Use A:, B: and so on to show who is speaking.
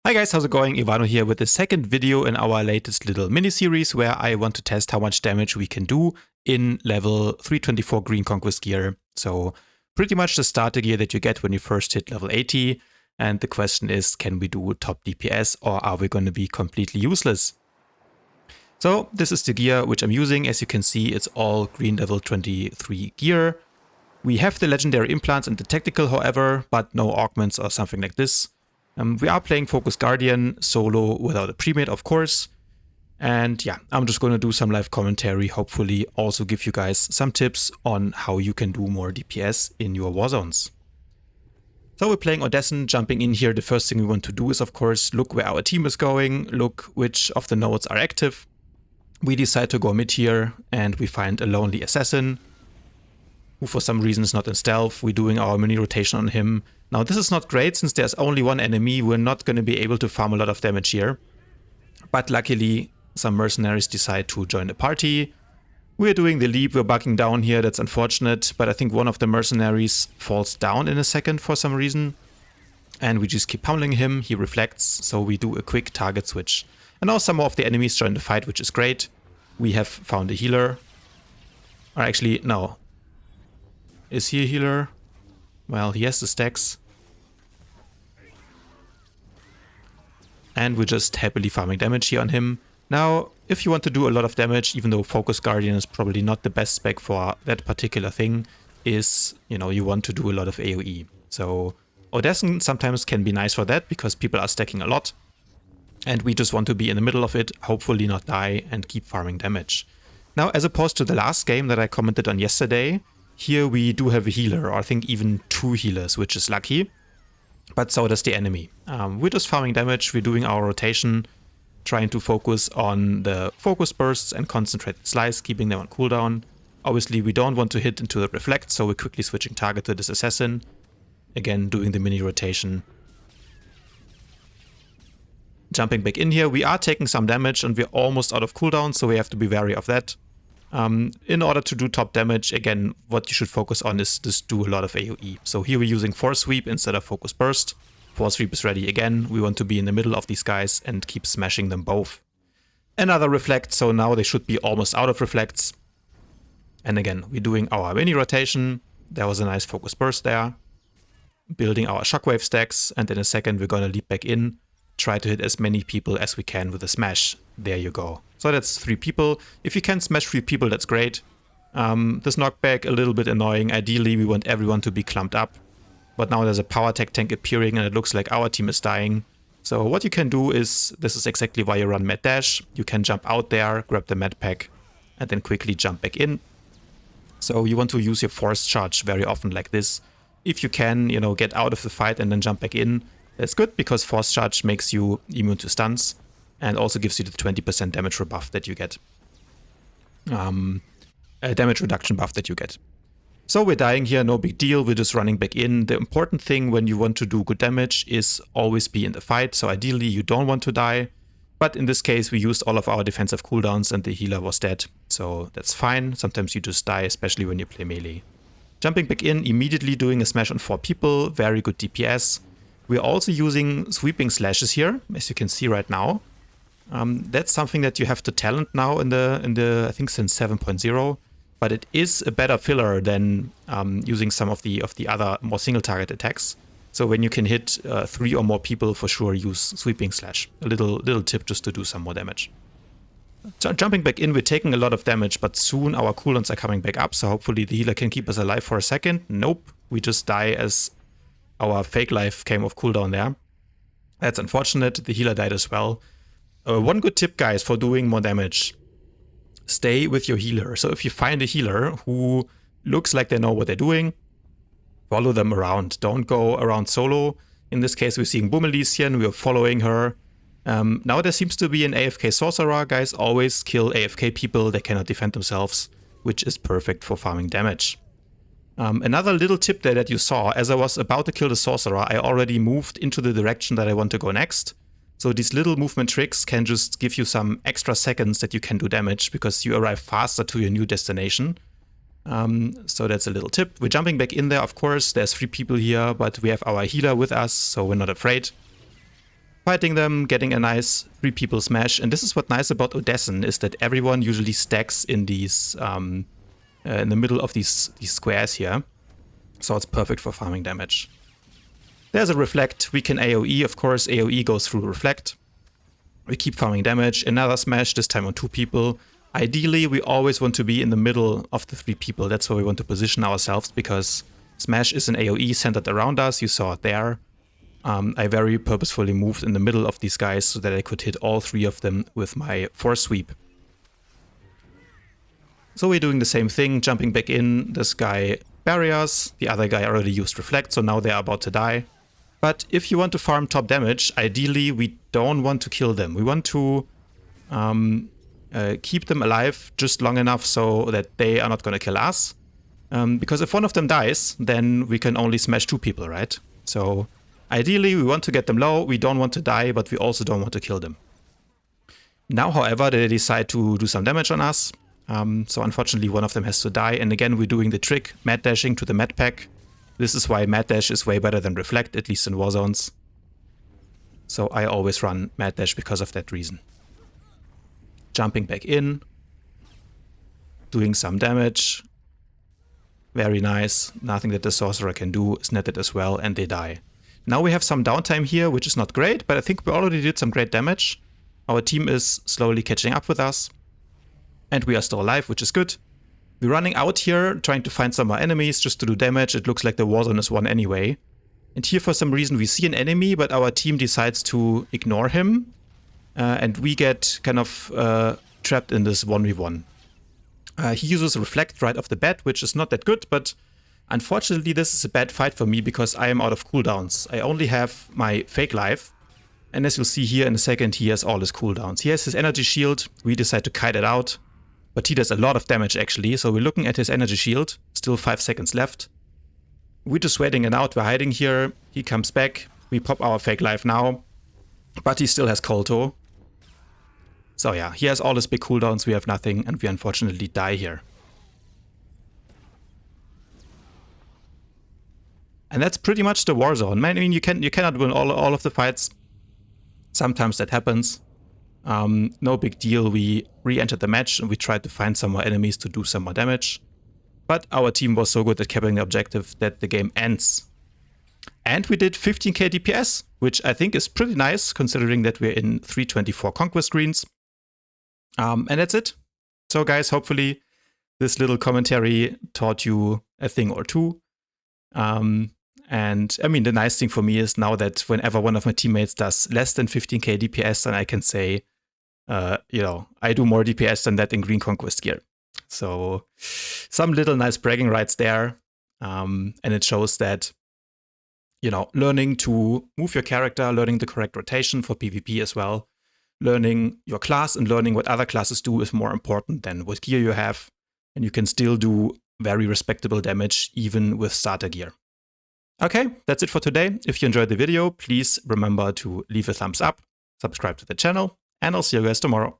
A: Hi guys, how's it going? Ivano here with the second video in our latest little mini-series where I want to test how much damage we can do in level 324 Green Conquest Gear. So pretty much the starter gear that you get when you first hit level 80. And the question is, can we do top DPS or are we going to be completely useless? So this is the gear which I'm using. As you can see, it's all green level 23 gear. We have the legendary implants and the tactical, however, but no augments or something like this. We are playing Focus Guardian solo without a Premade, of course. And yeah, I'm just going to do some live commentary, hopefully also give you guys some tips on how you can do more DPS in your war zones. So we're playing Odescent. Jumping in here, the first thing we want to do is, of course, look where our team is going, look which of the nodes are active. We decide to go mid here and we find a lonely assassin who for some reason is not in stealth. We're doing our mini rotation on him. Now this is not great since there's only one enemy. We're not going to be able to farm a lot of damage here. But luckily some mercenaries decide to join the party. We're doing the leap, we're bugging down here, that's unfortunate. But I think one of the mercenaries falls down in a second for some reason. And we just keep pummeling him, he reflects, so we do a quick target switch. And now some more of the enemies join the fight, which is great. We have found a healer. Or actually, no. Is he a healer? Well, he has the stacks. And we're just happily farming damage here on him. Now, if you want to do a lot of damage, even though Focus Guardian is probably not the best spec for that particular thing, is, you want to do a lot of AoE. So Odescent sometimes can be nice for that because people are stacking a lot. And we just want to be in the middle of it, hopefully not die and keep farming damage. Now, as opposed to the last game that I commented on yesterday, here we do have a healer, or I think even two healers, which is lucky. But so does the enemy. We're just farming damage, we're doing our rotation, trying to focus on the focus bursts and concentrated slice, keeping them on cooldown. Obviously we don't want to hit into the reflect, so we're quickly switching target to this assassin. Again, doing the mini rotation. Jumping back in here, we are taking some damage and we're almost out of cooldown, so we have to be wary of that. In order to do top damage, again, what you should focus on is just do a lot of AoE. So here we're using Force Sweep instead of Focus Burst. Force Sweep is ready again. We want to be in the middle of these guys and keep smashing them both. Another Reflect, so now they should be almost out of Reflects. And again, we're doing our mini rotation. There was a nice Focus Burst there. Building our Shockwave stacks, and in a second we're gonna leap back in. Try to hit as many people as we can with a smash. There you go. So that's 3 people. If you can smash 3 people, that's great. This knockback, a little bit annoying. Ideally, we want everyone to be clumped up. But now there's a PowerTech tank appearing and it looks like our team is dying. So what you can do is, this is exactly why you run Mad Dash. You can jump out there, grab the Mad Pack, and then quickly jump back in. So you want to use your Force Charge very often like this. If you can, get out of the fight and then jump back in, that's good because Force Charge makes you immune to stuns and also gives you the 20% damage rebuff that you get. Damage reduction buff that you get. So we're dying here, no big deal, we're just running back in. The important thing when you want to do good damage is always be in the fight, so ideally you don't want to die. But in this case we used all of our defensive cooldowns and the healer was dead, so that's fine. Sometimes you just die, especially when you play melee. Jumping back in, immediately doing a smash on 4 people, very good DPS. We're also using sweeping slashes here, as you can see right now. That's something that you have to talent now in the I think since 7.0, but it is a better filler than using some of the other more single target attacks. So when you can hit 3 or more people, for sure use sweeping slash. A little tip just to do some more damage. So jumping back in, we're taking a lot of damage, but soon our cooldowns are coming back up, so hopefully the healer can keep us alive for a second. Nope, we just die as our fake life came off cooldown there. That's unfortunate, the healer died as well. One good tip, guys, for doing more damage. Stay with your healer. So if you find a healer who looks like they know what they're doing, follow them around. Don't go around solo. In this case, we're seeing Boomelician, we're following her. Now there seems to be an AFK sorcerer. Guys, always kill AFK people, they cannot defend themselves, which is perfect for farming damage. Another little tip there that you saw, as I was about to kill the sorcerer, I already moved into the direction that I want to go next. So these little movement tricks can just give you some extra seconds that you can do damage because you arrive faster to your new destination. So that's a little tip. We're jumping back in there, of course. There's 3 people here, but we have our healer with us, so we're not afraid. fighting them, getting a nice 3 people smash. And this is what's nice about Odessen, is that everyone usually stacks in these in the middle of these squares here. So it's perfect for farming damage. There's a Reflect. We can AoE, of course. AoE goes through Reflect. We keep farming damage. Another smash, this time on 2 people. Ideally, we always want to be in the middle of the 3 people. That's where we want to position ourselves, because smash is an AoE centered around us. You saw it there. I very purposefully moved in the middle of these guys so that I could hit all 3 of them with my force sweep. So we're doing the same thing, jumping back in. This guy barriers. The other guy already used Reflect, so now they're about to die. But if you want to farm top damage, ideally we don't want to kill them. We want to keep them alive just long enough so that they are not going to kill us. Because if one of them dies, then we can only smash 2 people, right? So ideally we want to get them low, we don't want to die, but we also don't want to kill them. Now, however, they decide to do some damage on us. So unfortunately one of them has to die, and again we're doing the trick, mad dashing to the med pack. This is why mad dash is way better than Reflect, at least in war zones. So I always run mad dash because of that reason. Jumping back in, doing some damage. Very nice. Nothing that the sorcerer can do is netted as well, and they die. Now we have some downtime here, which is not great, but I think we already did some great damage. Our team is slowly catching up with us. And we are still alive, which is good. We're running out here, trying to find some more enemies just to do damage. It looks like the war zone is won anyway. And here for some reason we see an enemy, but our team decides to ignore him. And we get kind of trapped in this 1v1. He uses Reflect right off the bat, which is not that good, but unfortunately this is a bad fight for me because I am out of cooldowns. I only have my fake life. And as you'll see here in a second, he has all his cooldowns. He has his energy shield. We decide to kite it out. But he does a lot of damage actually, so we're looking at his energy shield, still 5 seconds left. We're just waiting it out, we're hiding here, he comes back, we pop our fake life now, but he still has Kolto. So yeah, he has all his big cooldowns, we have nothing, and we unfortunately die here. And that's pretty much the war zone. I mean, you cannot win all of the fights. Sometimes that happens. No big deal, we re-entered the match and we tried to find some more enemies to do some more damage. But our team was so good at capping the objective that the game ends. And we did 15k DPS, which I think is pretty nice considering that we're in 324 Conquest Greens. And that's it. So guys, hopefully this little commentary taught you a thing or two. And I mean, the nice thing for me is now that whenever one of my teammates does less than 15k DPS, then I can say, you know, I do more DPS than that in Green Conquest Gear. So some little nice bragging rights there. And it shows that, you know, learning to move your character, learning the correct rotation for PvP as well, learning your class and learning what other classes do is more important than what gear you have. And you can still do very respectable damage even with starter gear. Okay, that's it for today. If you enjoyed the video, please remember to leave a thumbs up, subscribe to the channel, and I'll see you guys tomorrow.